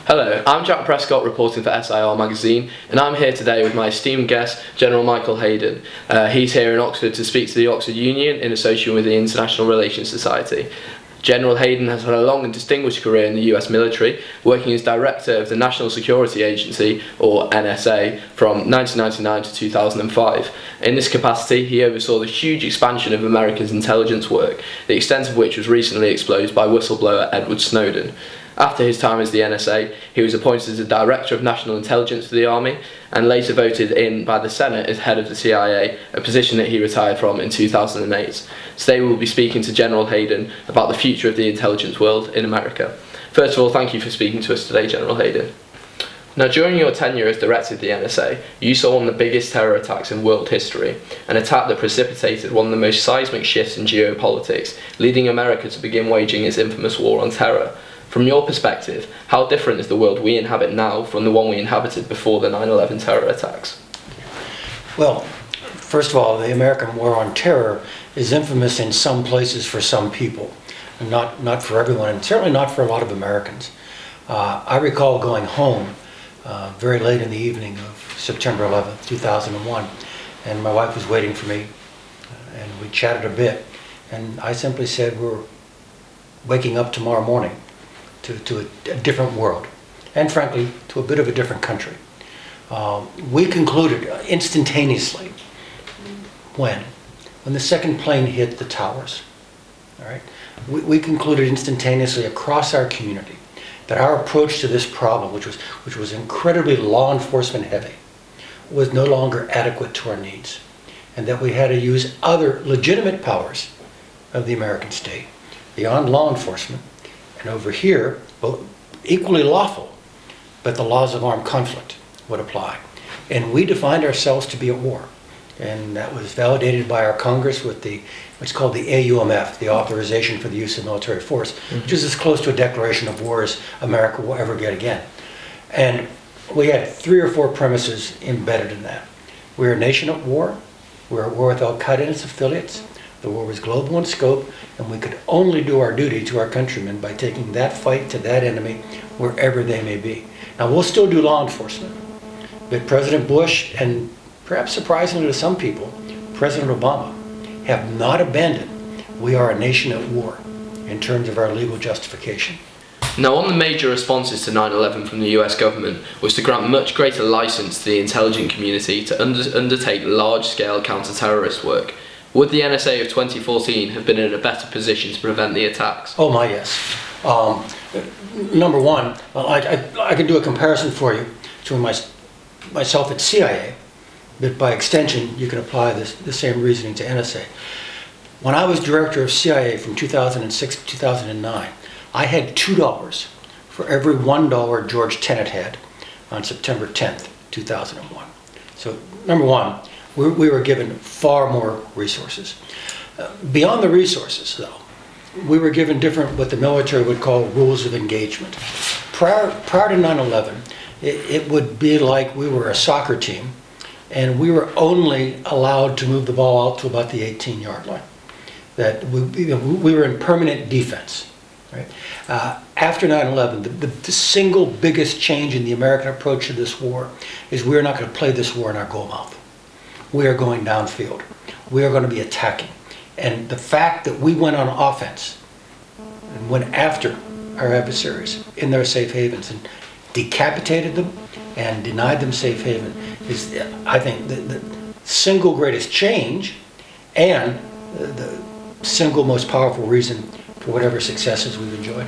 Hello, I'm Jack Prescott reporting for SIR magazine, and I'm here today with my esteemed guest, General Michael Hayden. He's here in Oxford to speak to the Oxford Union in association with the International Relations Society. General Hayden has had a long and distinguished career in the US military, working as Director of the National Security Agency, or NSA, from 1999 to 2005. In this capacity, he oversaw the huge expansion of America's intelligence work, the extent of which was recently exposed by whistleblower Edward Snowden. After his time as the NSA, he was appointed as the Director of National Intelligence for the Army and later voted in by the Senate as head of the CIA, a position that he retired from in 2008. Today we will be speaking to General Hayden about the future of the intelligence world in America. First of all, thank you for speaking to us today, General Hayden. Now, during your tenure as Director of the NSA, you saw one of the biggest terror attacks in world history, an attack that precipitated one of the most seismic shifts in geopolitics, leading America to begin waging its infamous war on terror. From your perspective, how different is the world we inhabit now from the one we inhabited before the 9/11 terror attacks? Well, first of all, the American war on terror is infamous in some places for some people, and not for everyone, and certainly not for a lot of Americans. I recall going home very late in the evening of September 11th, 2001, and my wife was waiting for me, and we chatted a bit, and I simply said, we're waking up tomorrow morning to a different world, and frankly, to a bit of a different country. We concluded instantaneously when the second plane hit the towers. All right, we concluded instantaneously across our community that our approach to this problem, which was incredibly law enforcement heavy, was no longer adequate to our needs, and that we had to use other legitimate powers of the American state beyond law enforcement. And over here, well, equally lawful, but the laws of armed conflict would apply. And we defined ourselves to be at war. And that was validated by our Congress with what's called the AUMF, the Authorization for the Use of Military Force, which is as close to a declaration of war as America will ever get again. And we had 3 or 4 premises embedded in that. We're a nation at war. We're at war with Al-Qaeda and its affiliates. The war was global in scope, and we could only do our duty to our countrymen by taking that fight to that enemy wherever they may be. Now, we'll still do law enforcement, but President Bush, and perhaps surprisingly to some people, President Obama, have not abandoned we are a nation at war in terms of our legal justification. Now, one of the major responses to 9/11 from the US government was to grant much greater license to the intelligence community to undertake large-scale counter-terrorist work. Would the NSA of 2014 have been in a better position to prevent the attacks? Oh my, yes. Number one, I can do a comparison for you between myself at CIA, but by extension, you can apply the same reasoning to NSA. When I was director of CIA from 2006 to 2009, I had $2 for every $1 George Tenet had on September 10th, 2001. So, number one, we were given far more resources. Beyond the resources, though, we were given different, what the military would call rules of engagement. Prior to 9/11, it would be like we were a soccer team, and we were only allowed to move the ball out to about the 18-yard line. That we were in permanent defense. Right? After 9/11, the single biggest change in the American approach to this war is we're not going to play this war in our goal mouth. We are going downfield. We are going to be attacking. And the fact that we went on offense and went after our adversaries in their safe havens and decapitated them and denied them safe haven is, I think, the single greatest change and the single most powerful reason for whatever successes we've enjoyed.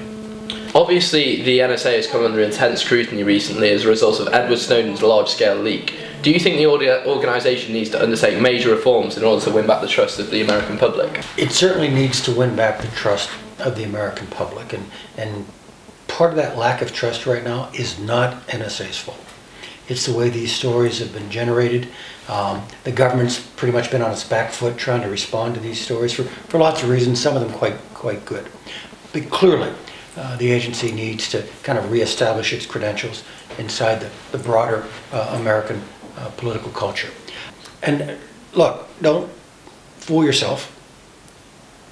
Obviously, the NSA has come under intense scrutiny recently as a result of Edward Snowden's large-scale leak. Do you think the organisation needs to undertake major reforms in order to win back the trust of the American public? It certainly needs to win back the trust of the American public, and part of that lack of trust right now is not NSA's fault. It's the way these stories have been generated. The government's pretty much been on its back foot trying to respond to these stories for lots of reasons, some of them quite good. But clearly, the agency needs to kind of reestablish its credentials inside the broader American political culture. And look, don't fool yourself.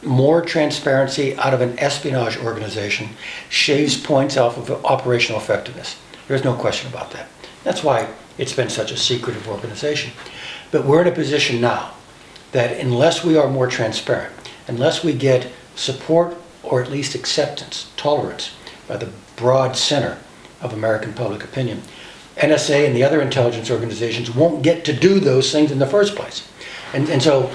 more transparency out of an espionage organization shaves points off of operational effectiveness. There's no question about that. That's why it's been such a secretive organization. But we're in a position now that unless we are more transparent, unless we get support or at least acceptance, tolerance by the broad center of American public opinion, NSA and the other intelligence organizations won't get to do those things in the first place. And so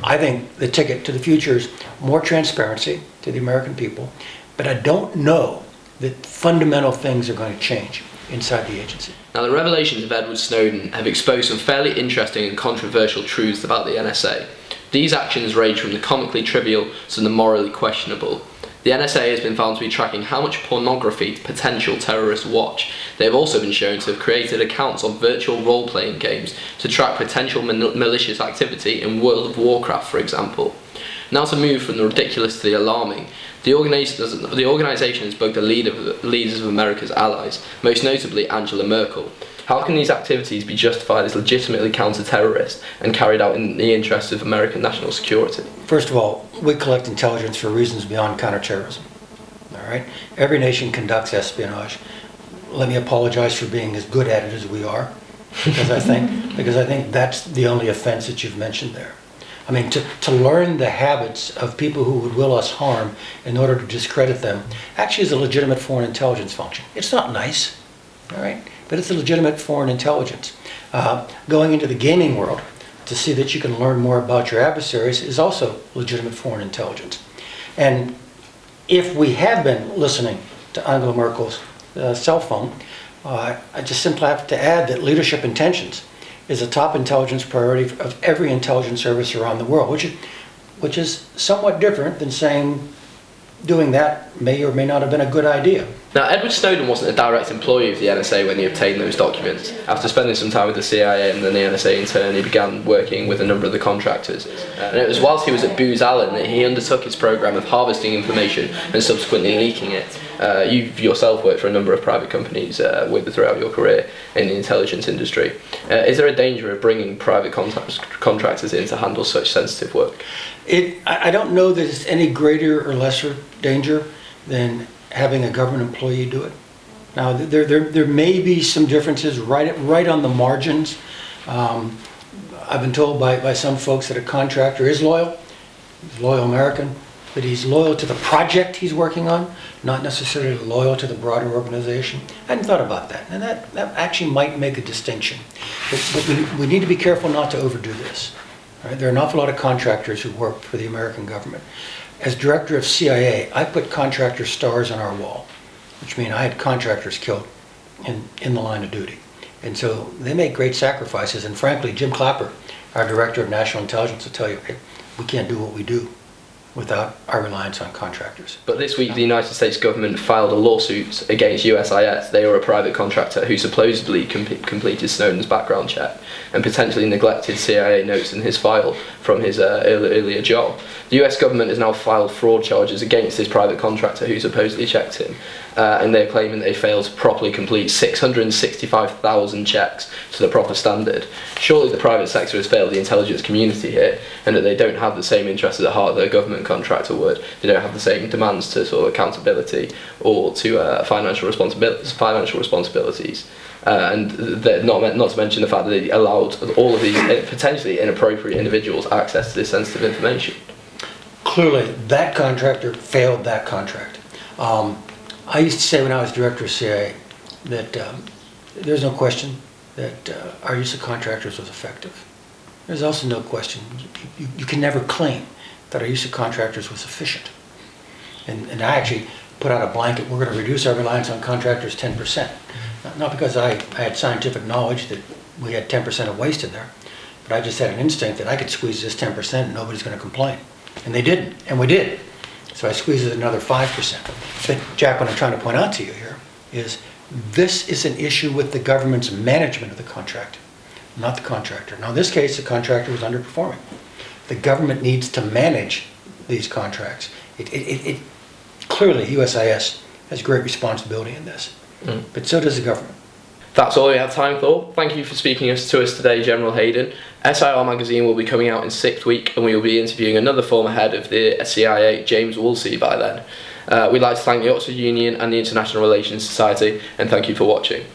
I think the ticket to the future is more transparency to the American people, but I don't know that fundamental things are going to change inside the agency. Now, the revelations of Edward Snowden have exposed some fairly interesting and controversial truths about the NSA. These actions range from the comically trivial to the morally questionable. The NSA has been found to be tracking how much pornography potential terrorists watch. They have also been shown to have created accounts on virtual role-playing games to track potential malicious activity in World of Warcraft, for example. Now to move from the ridiculous to the alarming, the organisation has bugged the leaders of America's allies, most notably Angela Merkel. How can these activities be justified as legitimately counter-terrorist and carried out in the interests of American national security? First of all, we collect intelligence for reasons beyond counterterrorism. All right? Every nation conducts espionage. Let me apologize for being as good at it as we are, because I think that's the only offense that you've mentioned there. I mean, to learn the habits of people who would will us harm in order to discredit them actually is a legitimate foreign intelligence function. It's not nice, all right? But it's a legitimate foreign intelligence. Going into the gaming world to see that you can learn more about your adversaries is also legitimate foreign intelligence. And if we have been listening to Angela Merkel's cell phone, I just simply have to add that leadership intentions is a top intelligence priority of every intelligence service around the world, which is somewhat different than saying doing that may or may not have been a good idea. Now, Edward Snowden wasn't a direct employee of the NSA when he obtained those documents. After spending some time with the CIA and then the NSA in turn, he began working with a number of the contractors. And it was whilst he was at Booz Allen that he undertook his program of harvesting information and subsequently leaking it. You've yourself worked for a number of private companies throughout your career in the intelligence industry. Is there a danger of bringing private contractors in to handle such sensitive work? I don't know that it's any greater or lesser danger than having a government employee do it. Now, there may be some differences right on the margins. I've been told by some folks that a contractor is loyal, he's a loyal American, but he's loyal to the project he's working on, not necessarily loyal to the broader organization. I hadn't thought about that, and that actually might make a distinction. But we need to be careful not to overdo this. Right? There are an awful lot of contractors who work for the American government. As director of CIA, I put contractor stars on our wall, which means I had contractors killed in the line of duty. And so they make great sacrifices, and frankly, Jim Clapper, our director of national intelligence, will tell you, hey, we can't do what we do without our reliance on contractors. But this week the United States government filed a lawsuit against USIS. They are a private contractor who supposedly completed Snowden's background check and potentially neglected CIA notes in his file from his earlier job. The US government has now filed fraud charges against this private contractor who supposedly checked him, and they're claiming they failed to properly complete 665,000 checks to the proper standard. Surely the private sector has failed the intelligence community here, and that they don't have the same interests at heart that a government contractor would. They don't have the same demands to sort of accountability or to financial responsibilities. And not to mention the fact that they allowed all of these potentially inappropriate individuals access to this sensitive information. Clearly, that contractor failed that contract. I used to say when I was director of CIA that there's no question that our use of contractors was effective. There's also no question, you can never claim that our use of contractors was efficient. And I actually put out a blanket, we're going to reduce our reliance on contractors 10%. Not because I had scientific knowledge that we had 10% of waste in there, but I just had an instinct that I could squeeze this 10% and nobody's going to complain. And they didn't, and we did. So I squeezed it another 5%. But Jack, what I'm trying to point out to you here is this is an issue with the government's management of the contract, not the contractor. Now in this case, the contractor was underperforming. The government needs to manage these contracts. Clearly, USIS has great responsibility in this, but so does the government. That's all we have time for. Thank you for speaking to us today, General Hayden. SIR magazine will be coming out in 6th week, and we will be interviewing another former head of the CIA, James Woolsey, by then. We'd like to thank the Oxford Union and the International Relations Society, and thank you for watching.